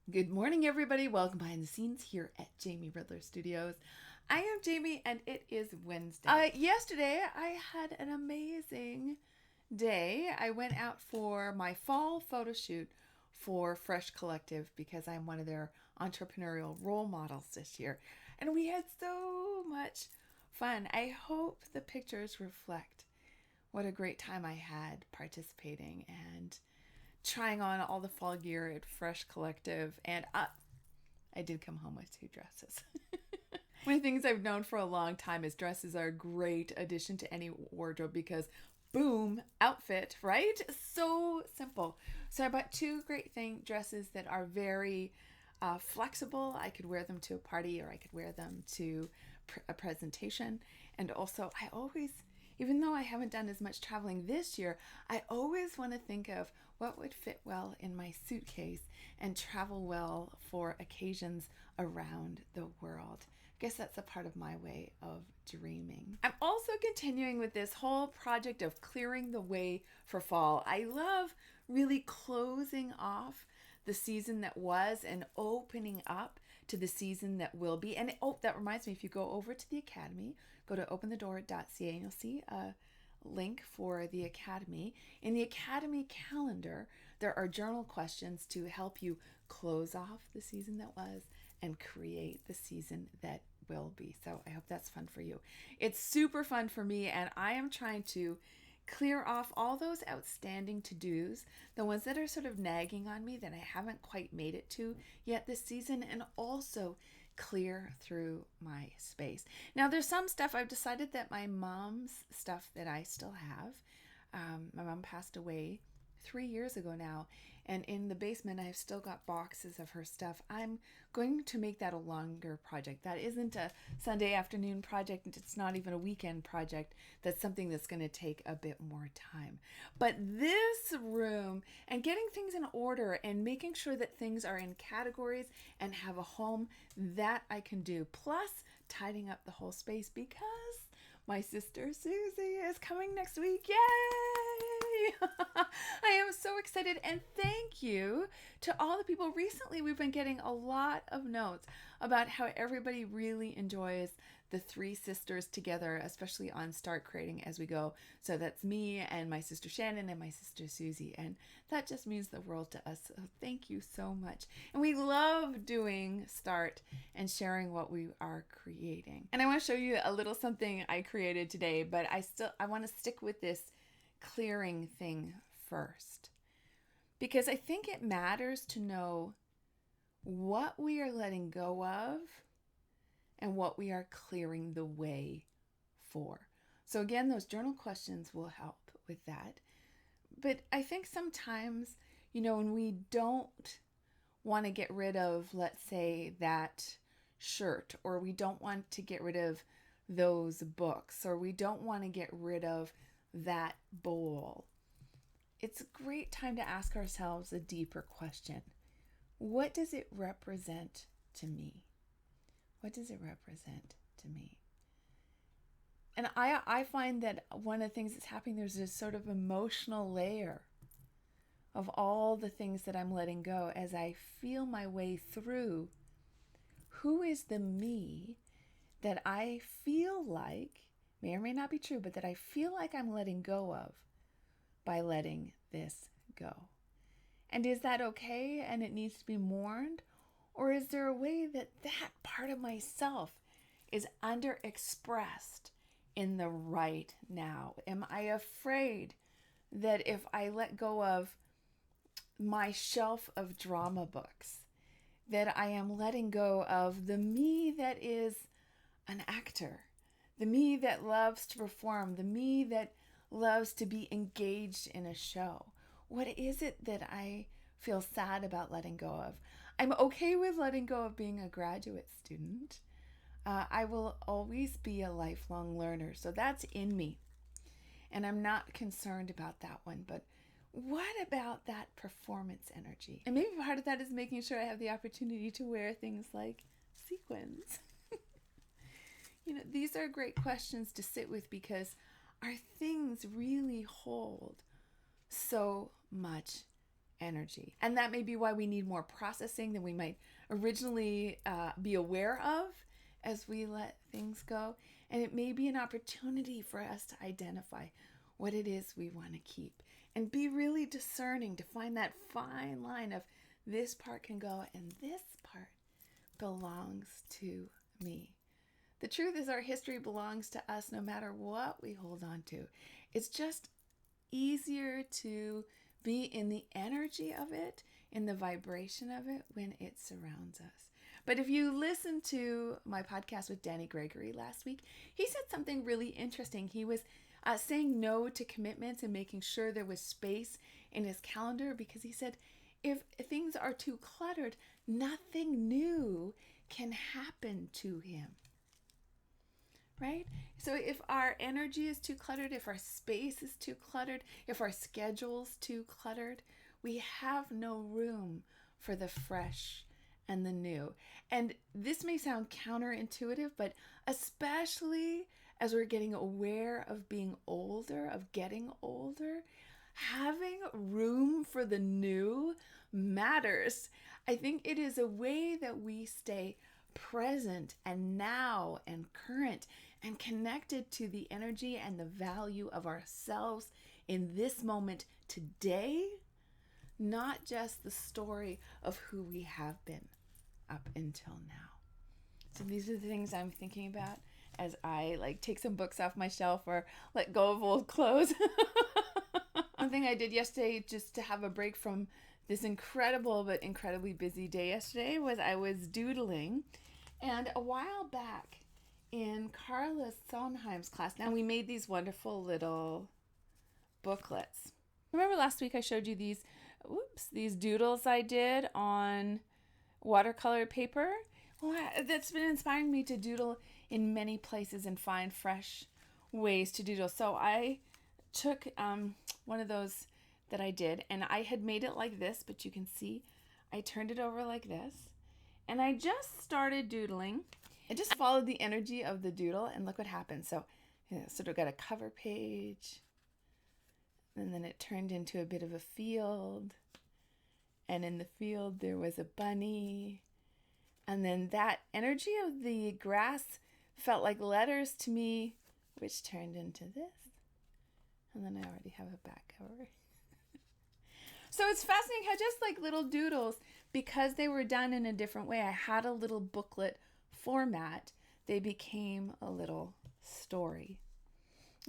Good morning, everybody. Welcome behind the scenes here at Jamie Riddler Studios. I am Jamie, and it is Wednesday. Yesterday, I had an amazing day. I went out for my fall photo shoot for Fresh Collective because I'm one of their entrepreneurial role models this year. And we had so much fun. I hope the pictures reflect what a great time I had participating and trying on all the fall gear at Fresh Collective. And I did come home with two dresses. One of the things I've known for a long time is dresses are a great addition to any wardrobe because boom, outfit, right? So simple. So I bought two great dresses that are very flexible. I could wear them to a party or I could wear them to a presentation. And also, I always, even though I haven't done as much traveling this year, I always want to think of what would fit well in my suitcase and travel well for occasions around the world. I guess that's a part of my way of dreaming. I'm also continuing with this whole project of clearing the way for fall. I love really closing off the season that was and opening up to the season that will be. And that reminds me, if you go over to the Academy, go to openthedoor.ca and you'll see a link for the Academy. In the Academy calendar, there are journal questions to help you close off the season that was and create the season that will be. So I hope that's fun for you. It's super fun for me, and I am trying to clear off all those outstanding to-dos, the ones that are sort of nagging on me that I haven't quite made it to yet this season, and also clear through my space. Now, there's some stuff I've decided that my mom's stuff that I still have. My mom passed away 3 years ago now, and in the basement I've still got boxes of her stuff. I'm going to make that a longer project. That isn't a Sunday afternoon project. It's not even a weekend project. That's something that's going to take a bit more time. But this room and getting things in order and making sure that things are in categories and have a home, that I can do. Plus tidying up the whole space because my sister Susie is coming next week. Yay! I am so excited, and thank you to all the people. Recently, we've been getting a lot of notes about how everybody really enjoys the three sisters together, especially on Start Creating as we go. So that's me and my sister Shannon and my sister Susie, and that just means the world to us. So thank you so much. And we love doing Start and sharing what we are creating. And I want to show you a little something I created today, but I want to stick with this clearing thing first, because I think it matters to know what we are letting go of and what we are clearing the way for. So again, those journal questions will help with that. But I think sometimes, when we don't want to get rid of, let's say, that shirt, or we don't want to get rid of those books, or we don't want to get rid of that bowl, it's a great time to ask ourselves a deeper question. What does it represent to me? What does it represent to me? And I find that one of the things that's happening, there's this sort of emotional layer of all the things that I'm letting go as I feel my way through who is the me that I feel like, may or may not be true, but that I feel like I'm letting go of by letting this go. And is that okay and it needs to be mourned? Or is there a way that that part of myself is underexpressed in the right now? Am I afraid that if I let go of my shelf of drama books, that I am letting go of the me that is an actor, the me that loves to perform, the me that loves to be engaged in a show? What is it that I feel sad about letting go of? I'm okay with letting go of being a graduate student. I will always be a lifelong learner, so that's in me. And I'm not concerned about that one, but what about that performance energy? And maybe part of that is making sure I have the opportunity to wear things like sequins. These are great questions to sit with because our things really hold so much energy. And that may be why we need more processing than we might originally be aware of as we let things go. And it may be an opportunity for us to identify what it is we want to keep and be really discerning to find that fine line of this part can go and this part belongs to me. The truth is our history belongs to us no matter what we hold on to. It's just easier to be in the energy of it, in the vibration of it when it surrounds us. But if you listen to my podcast with Danny Gregory last week, he said something really interesting. He was saying no to commitments and making sure there was space in his calendar because he said if things are too cluttered, nothing new can happen to him. Right? So if our energy is too cluttered, if our space is too cluttered, if our schedule's too cluttered, we have no room for the fresh and the new. And this may sound counterintuitive, but especially as we're getting aware of being older, of getting older, having room for the new matters. I think it is a way that we stay present and now and current and connected to the energy and the value of ourselves in this moment today, not just the story of who we have been up until now. So these are the things I'm thinking about as I take some books off my shelf or let go of old clothes. One thing I did yesterday just to have a break from this incredible but incredibly busy day yesterday was I was doodling. And a while back in Carla Sondheim's class, now we made these wonderful little booklets. Remember last week I showed you these doodles I did on watercolor paper? Well, that's been inspiring me to doodle in many places and find fresh ways to doodle. So I took one of those that I did, and I had made it like this, but you can see I turned it over like this, and I just started doodling. I just followed the energy of the doodle, and look what happened. So sort of got a cover page, and then it turned into a bit of a field, and in the field there was a bunny, and then that energy of the grass felt like letters to me, which turned into this, and then I already have a back cover. So it's fascinating how just like little doodles, because they were done in a different way, I had a little booklet format, they became a little story.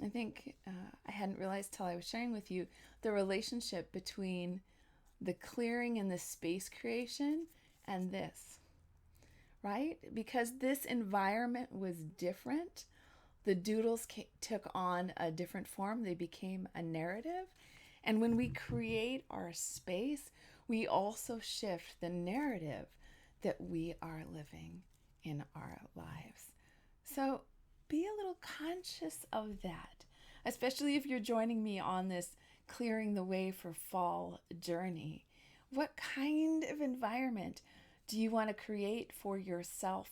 I think I hadn't realized till I was sharing with you the relationship between the clearing and the space creation and this, right? Because this environment was different, the doodles took on a different form, they became a narrative. And when we create our space, we also shift the narrative that we are living in our lives. So be a little conscious of that, especially if you're joining me on this clearing the way for fall journey. What kind of environment do you want to create for yourself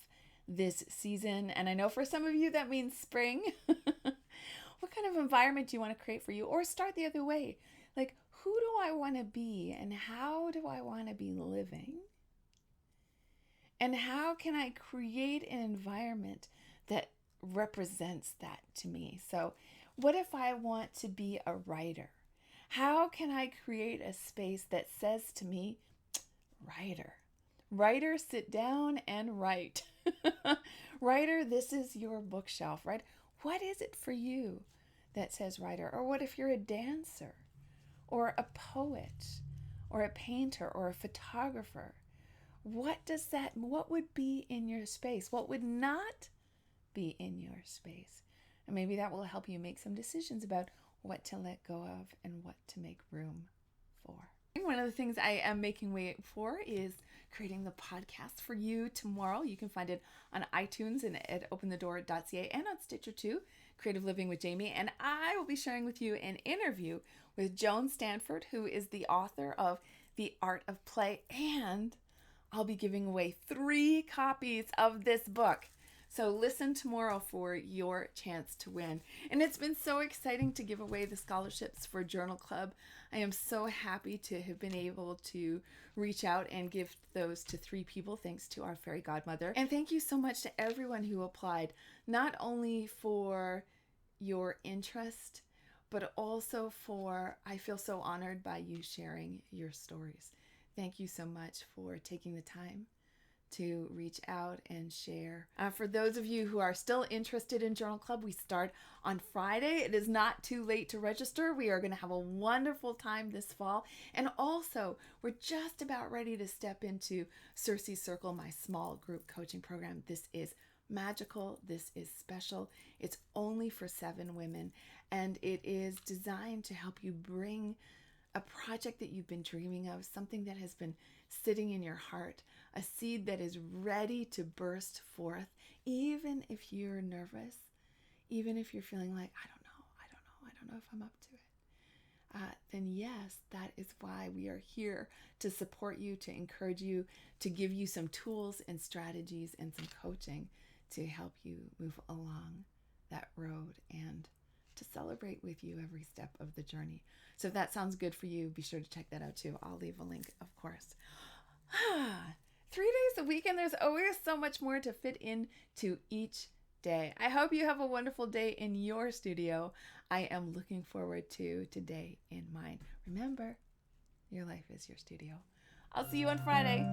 this season? And I know for some of you that means spring. What kind of environment do you want to create for you? Or start the other way. Like, who do I want to be and how do I want to be living? And how can I create an environment that represents that to me? So what if I want to be a writer? How can I create a space that says to me, writer? Writer, sit down and write. Writer, this is your bookshelf, right? What is it for you that says writer? Or what if you're a dancer or a poet or a painter or a photographer? What would be in your space? What would not be in your space? And maybe that will help you make some decisions about what to let go of and what to make room for. One of the things I am making way for is creating the podcast for you tomorrow. You can find it on iTunes and at openthedoor.ca and on Stitcher too, Creative Living with Jamie. And I will be sharing with you an interview with Joan Stanford, who is the author of The Art of Play, and I'll be giving away 3 copies of this book. So listen tomorrow for your chance to win. And it's been so exciting to give away the scholarships for Journal Club. I am so happy to have been able to reach out and give those to 3 people, thanks to our fairy godmother. And thank you so much to everyone who applied, not only for your interest, but also for, I feel so honored by you sharing your stories. Thank you so much for taking the time to reach out and share. For those of you who are still interested in Journal Club, we start on Friday. It is not too late to register. We are going to have a wonderful time this fall. And also, we're just about ready to step into Circe's Circle, my small group coaching program. This is magical. This is special. It's only for 7 women, and it is designed to help you bring a project that you've been dreaming of, something that has been sitting in your heart, a seed that is ready to burst forth, even if you're nervous, even if you're feeling like, I don't know if I'm up to it. Then yes, that is why we are here, to support you, to encourage you, to give you some tools and strategies and some coaching to help you move along that road and to celebrate with you every step of the journey. So if that sounds good for you, be sure to check that out too. I'll leave a link, of course. 3 days a week, and there's always so much more to fit into each day. I hope you have a wonderful day in your studio. I am looking forward to today in mine. Remember, your life is your studio. I'll see you on Friday.